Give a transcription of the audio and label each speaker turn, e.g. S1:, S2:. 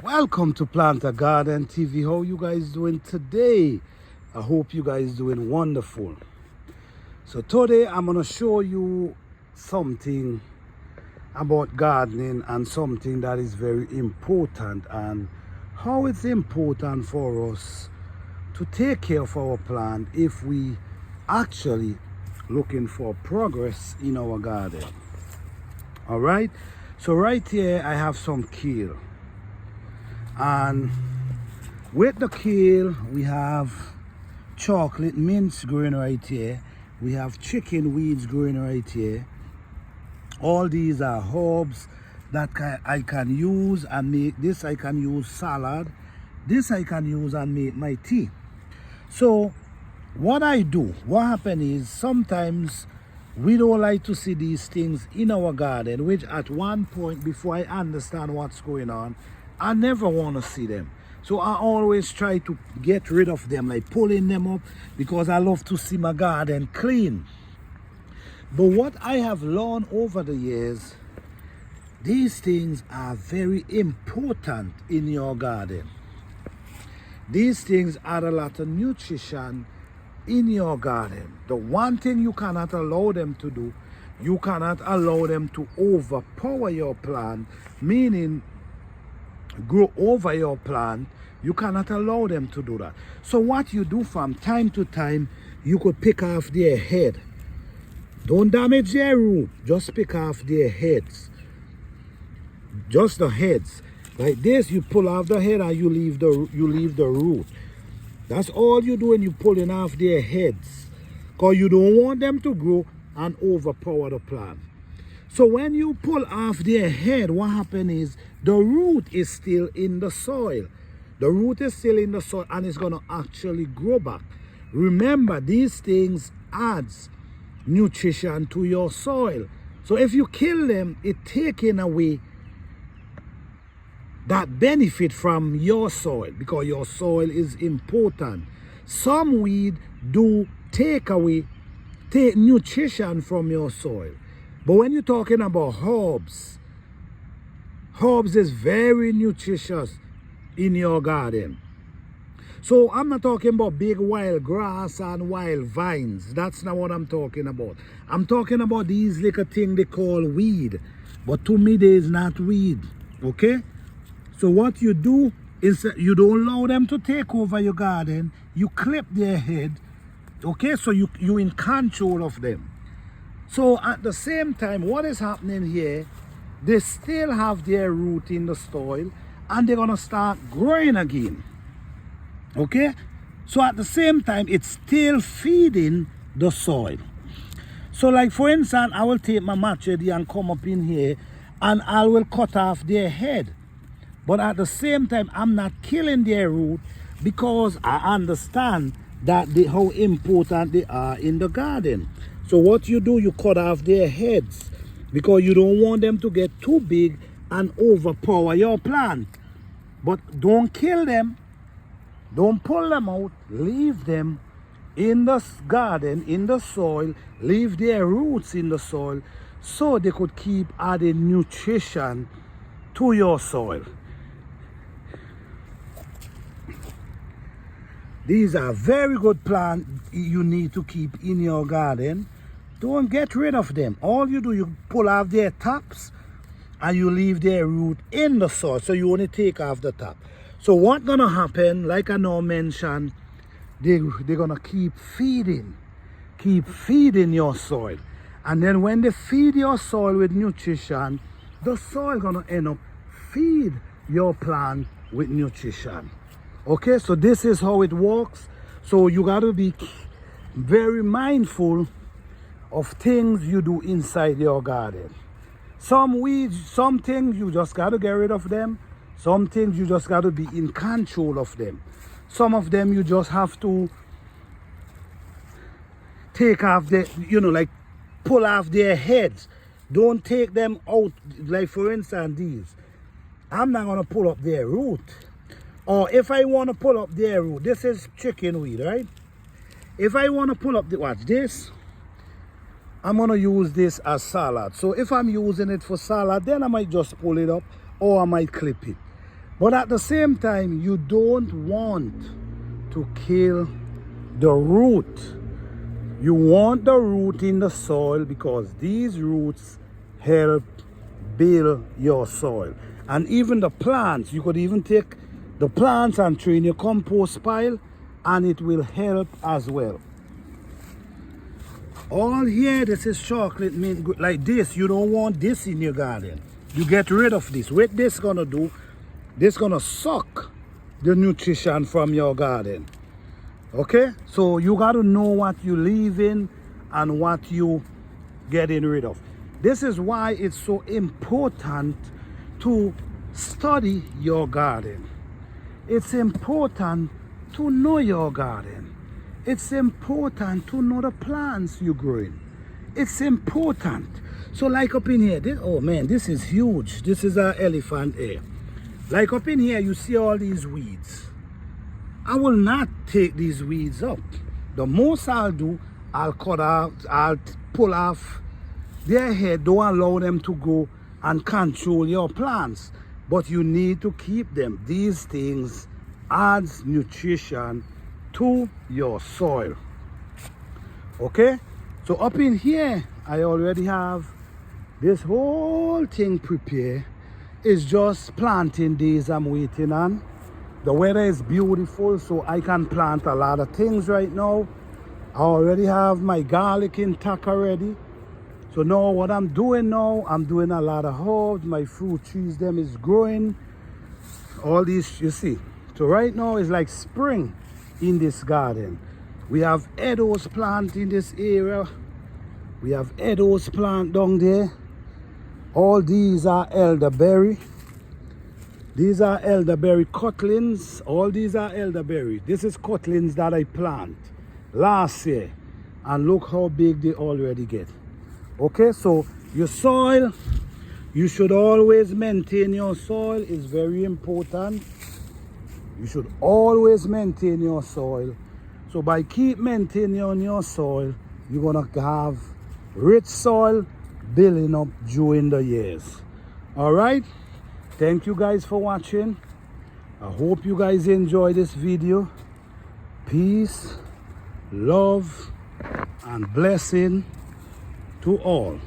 S1: Welcome to Planter Garden TV. How you guys doing today? I hope you guys doing wonderful. So today I'm gonna show you something about gardening and something that is very important, and how it's important for us to take care of our plant if we actually looking for progress in our garden. All right, so right here I have some kale, and with the kale we have chocolate mints growing right here, we have chicken weeds growing right here. All these are herbs that I can use and make this. I can use salad, this I can use and make my tea. So what I do, what happens is sometimes we don't like to see these things in our garden, which at one point, before I understand what's going on, I never want to see them. So I always try to get rid of them, like pulling them up, because I love to see my garden clean. But what I have learned over the years, these things are very important in your garden. These things add a lot of nutrition in your garden. The one thing you cannot allow them to do, you cannot allow them to overpower your plant, meaning grow over your plant. You cannot allow them to do that. So what you do from time to time, you could pick off their head. Don't damage their root, just pick off their heads. Just the heads. Like this, you pull off the head and you leave the root. That's all you do when you pulling off their heads, because you don't want them to grow and overpower the plant. So when you pull off their head, what happens is the root is still in the soil. The root is still in the soil and it's going to actually grow back. Remember, these things adds nutrition to your soil. So if you kill them, it's taking away that benefit from your soil, because your soil is important. Some weed do take nutrition from your soil. But when you're talking about herbs, herbs is very nutritious in your garden. So I'm not talking about big wild grass and wild vines. That's not what I'm talking about. I'm talking about these little things they call weed. But to me, there is not weed. Okay? So what you do is you don't allow them to take over your garden. You clip their head. Okay? So you in control of them. So at the same time, what is happening here, they still have their root in the soil and they're going to start growing again. Okay? So at the same time, it's still feeding the soil. So like for instance, I will take my machete and come up in here and I will cut off their head. But at the same time, I'm not killing their root, because I understand that how important they are in the garden. So what you do, you cut off their heads, because you don't want them to get too big and overpower your plant. But don't kill them. Don't pull them out. Leave them in the garden, in the soil. Leave their roots in the soil so they could keep adding nutrition to your soil. These are very good plants you need to keep in your garden. Don't get rid of them. All you do, you pull off their tops and you leave their root in the soil. So you only take off the top. So what's going to happen, like I now mentioned, they're going to keep feeding your soil. And then when they feed your soil with nutrition, the soil going to end up feed your plant with nutrition. Okay, so this is how it works. So you got to be very mindful of things you do inside your garden. Some weeds, some things you just got to get rid of them. Some things you just got to be in control of them. Some of them you just have to take off the, like pull off their heads. Don't take them out. Like for instance, these. I'm not going to pull up their root. Or if I want to pull up their root, this is chicken weed, right? If I want to pull up watch this, I'm going to use this as salad. So if I'm using it for salad, then I might just pull it up or I might clip it. But at the same time, you don't want to kill the root. You want the root in the soil because these roots help build your soil. And even the plants, you could even take the plants and throw in your compost pile and it will help as well. All here, this is chocolate mint, like this. You don't want this in your garden. You get rid of this. What this gonna do, this gonna suck the nutrition from your garden. Okay, so you got to know what you leaving and what you getting rid of. This is why it's so important to study your garden. It's important to know your garden. It's important to know the plants you're growing. It's important. So like up in here, oh man, this is huge. This is an elephant ear. Like up in here, you see all these weeds. I will not take these weeds up. The most I'll do, I'll cut out, I'll pull off their head. Don't allow them to go and control your plants. But you need to keep them. These things adds nutrition to your soil. Okay? So up in here, I already have this whole thing prepared. It's just planting days I'm waiting on. The weather is beautiful, so I can plant a lot of things right now. I already have my garlic intact already. So now what I'm doing now, I'm doing a lot of herbs. My fruit trees, them is growing. All these, you see. So right now it's like spring in this garden. We have Edos plant in this area. We have Edos plant down there. All these are elderberry. These are elderberry cutlings. All these are elderberry. This is cutlings that I plant last year. And look how big they already get. Okay, so your soil, you should always maintain your soil. It's very important. You should always maintain your soil. So by keep maintaining your soil, you're gonna have rich soil building up during the years. All right. Thank you guys for watching. I hope you guys enjoy this video. Peace, love, and blessing to all.